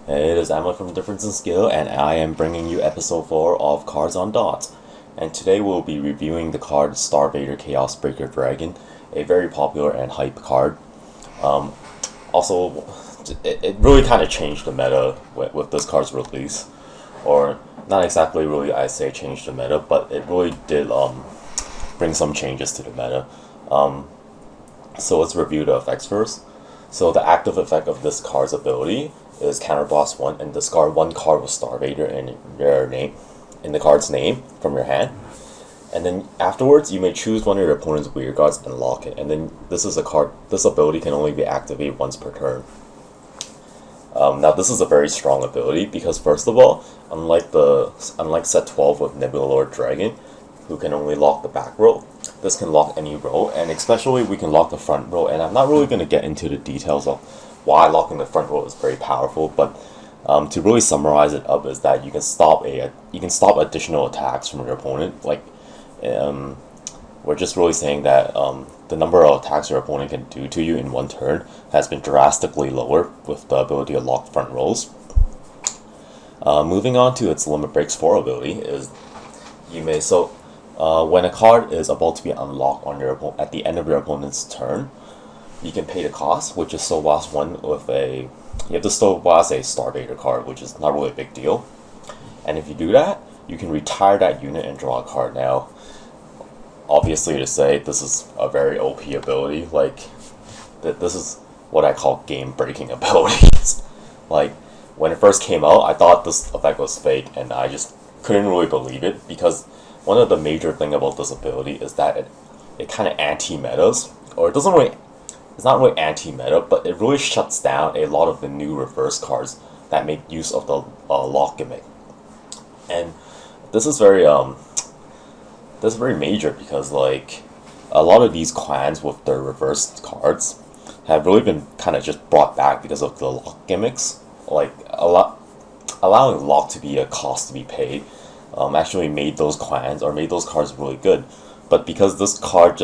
Hey, it is Emma from Difference in Skill, and I am bringing you episode 4 of Cards on Dot. And today we'll be reviewing the card Star Vader Chaos Breaker Dragon, a very popular and hype card. Also, it really kind of changed the meta with this card's release. Or, not exactly really, I say changed the meta, but it really did bring some changes to the meta. So let's review the effects first. So the active effect of this card's ability is Counterblast 1 and discard one card with Star Vader in your name, in the card's name from your hand. And then afterwards, you may choose one of your opponent's weird cards and lock it. And then this ability can only be activated once per turn. Now this is a very strong ability because first of all, unlike set 12 with Nebula Lord Dragon, who can only lock the back row, this can lock any row, and especially we can lock the front row. And I'm not really going to get into the details of why locking the front row is very powerful, but to really summarize it up is that you can stop additional attacks from your opponent. We're just really saying that the number of attacks your opponent can do to you in one turn has been drastically lower with the ability to lock front rows. Moving on to its Limit Breaks 4 ability is when a card is about to be unlocked at the end of your opponent's turn, you can pay the cost, which is Soul Blast 1 you have to Soul Blast a Star Vader card, which is not really a big deal. And if you do that, you can retire that unit and draw a card. Now, obviously to say, this is a very OP ability, this is what I call game-breaking abilities. When it first came out, I thought this effect was fake, and I just couldn't really believe it, because one of the major thing about this ability is that it kind of anti-metas, or it's not really anti-meta, but it really shuts down a lot of the new reverse cards that make use of the lock gimmick. And this is very major because a lot of these clans with their reverse cards have really been kind of just brought back because of the lock gimmicks. Allowing lock to be a cost to be paid actually made those cards really good. But because this card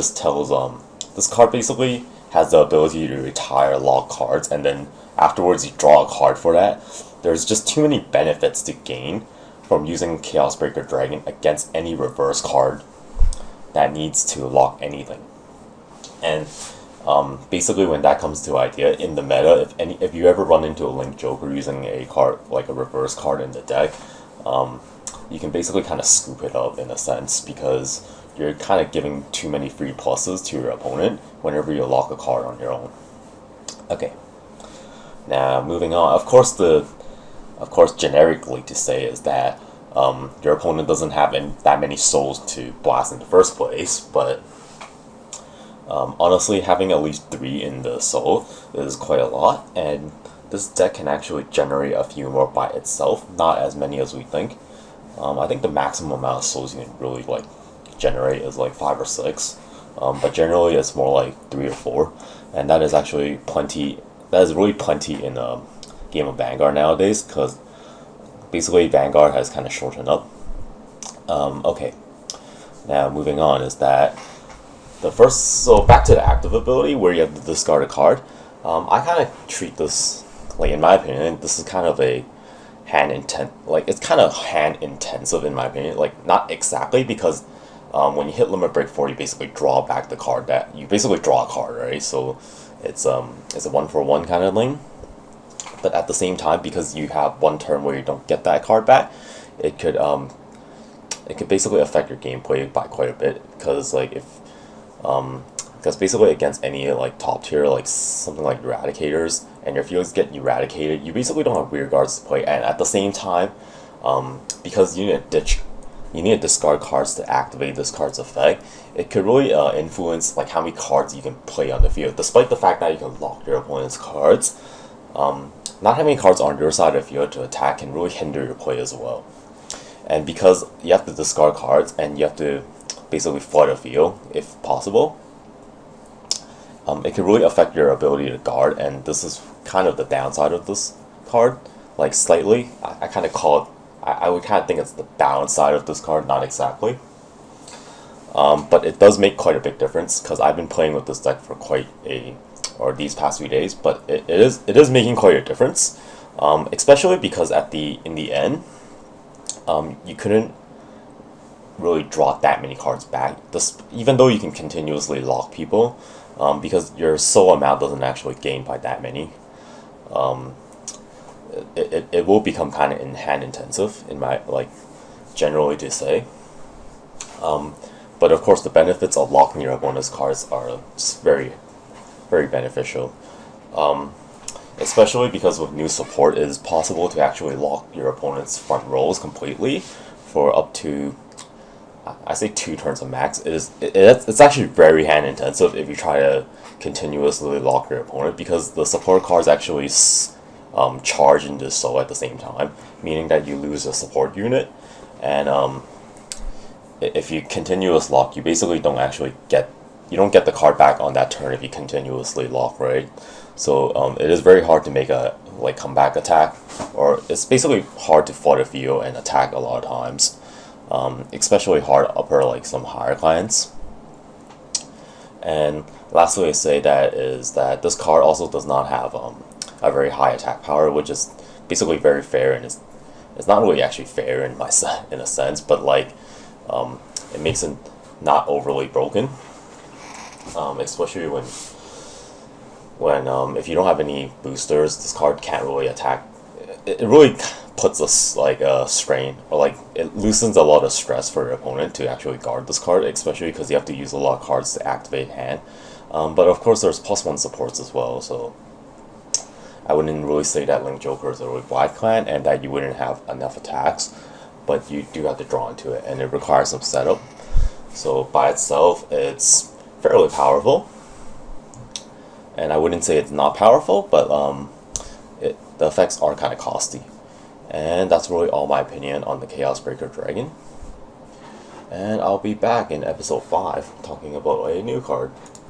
basically has the ability to retire lock cards, and then afterwards you draw a card for that, there's just too many benefits to gain from using Chaos Breaker Dragon against any reverse card that needs to lock anything. And basically when that comes to idea, in the meta, if you ever run into a Link Joker using a card, like a reverse card in the deck, you can basically kind of scoop it up in a sense, because you're kind of giving too many free pluses to your opponent whenever you lock a card on your own. Okay. Now, moving on. Of course, generically to say is that your opponent doesn't have that many souls to blast in the first place, but honestly, having at least 3 in the soul is quite a lot, and this deck can actually generate a few more by itself, not as many as we think. I think the maximum amount of souls you can really generate is 5 or 6, but generally it's more like 3 or 4, and that is actually plenty. That is really plenty in game of Vanguard nowadays, because basically Vanguard has kind of shortened up. Okay, now moving on is that so back to the active ability where you have to discard a card. I kind of treat this, in my opinion, this is kind of a it's kind of hand intensive in my opinion. Not exactly, because when you hit Limit Break 4, you basically draw back the card that you basically draw a card, right? So it's a 1-for-1 kind of thing. But at the same time, because you have one turn where you don't get that card back, it could basically affect your gameplay by quite a bit, because basically against any top tier, something like Eradicators, and your fields get eradicated, you basically don't have weird cards to play. And at the same time, because you need to discard cards to activate this card's effect, it could really influence how many cards you can play on the field. Despite the fact that you can lock your opponent's cards, not having cards on your side of the field to attack can really hinder your play as well. And because you have to discard cards and you have to basically flood the field if possible, it can really affect your ability to guard, and this is kind of the downside of this card. Slightly, I kind of call it, I would kind of think it's the balance side of this card, not exactly. But it does make quite a big difference, because I've been playing with this deck for these past few days, but it is making quite a difference. Especially because in the end, you couldn't really draw that many cards back. Even though you can continuously lock people, because your soul amount doesn't actually gain by that many. Um, it will become kind of in hand intensive in my like generally to say. Um, but of course, the benefits of locking your opponent's cards are very beneficial. Um, Especially because with new support, it is possible to actually lock your opponent's front rows completely for up to I say 2 turns of max. It's actually very hand intensive if you try to continuously lock your opponent because the support cards actually charge into soul at the same time, meaning that you lose a support unit, and if you continuous lock, you basically you don't get the card back on that turn if you continuously lock, right? So it is very hard to make a comeback attack, or it's basically hard to fought a field and attack a lot of times, especially hard upper like some higher clients. And lastly, I say that is that this card also does not have a very high attack power, which is basically very fair, and it's not really actually fair in in a sense, but um, it makes it not overly broken, especially when if you don't have any boosters, this card can't really attack. It really puts us like a strain, or like it loosens a lot of stress for your opponent to actually guard this card, especially because you have to use a lot of cards to activate hand. But of course, there's +1 supports as well, so I wouldn't really say that Link Joker is a really wide clan and that you wouldn't have enough attacks, but you do have to draw into it, and it requires some setup. So by itself, it's fairly powerful, and I wouldn't say it's not powerful, but the effects are kind of costly. And that's really all my opinion on the Chaos Breaker Dragon. And I'll be back in episode 5 talking about a new card.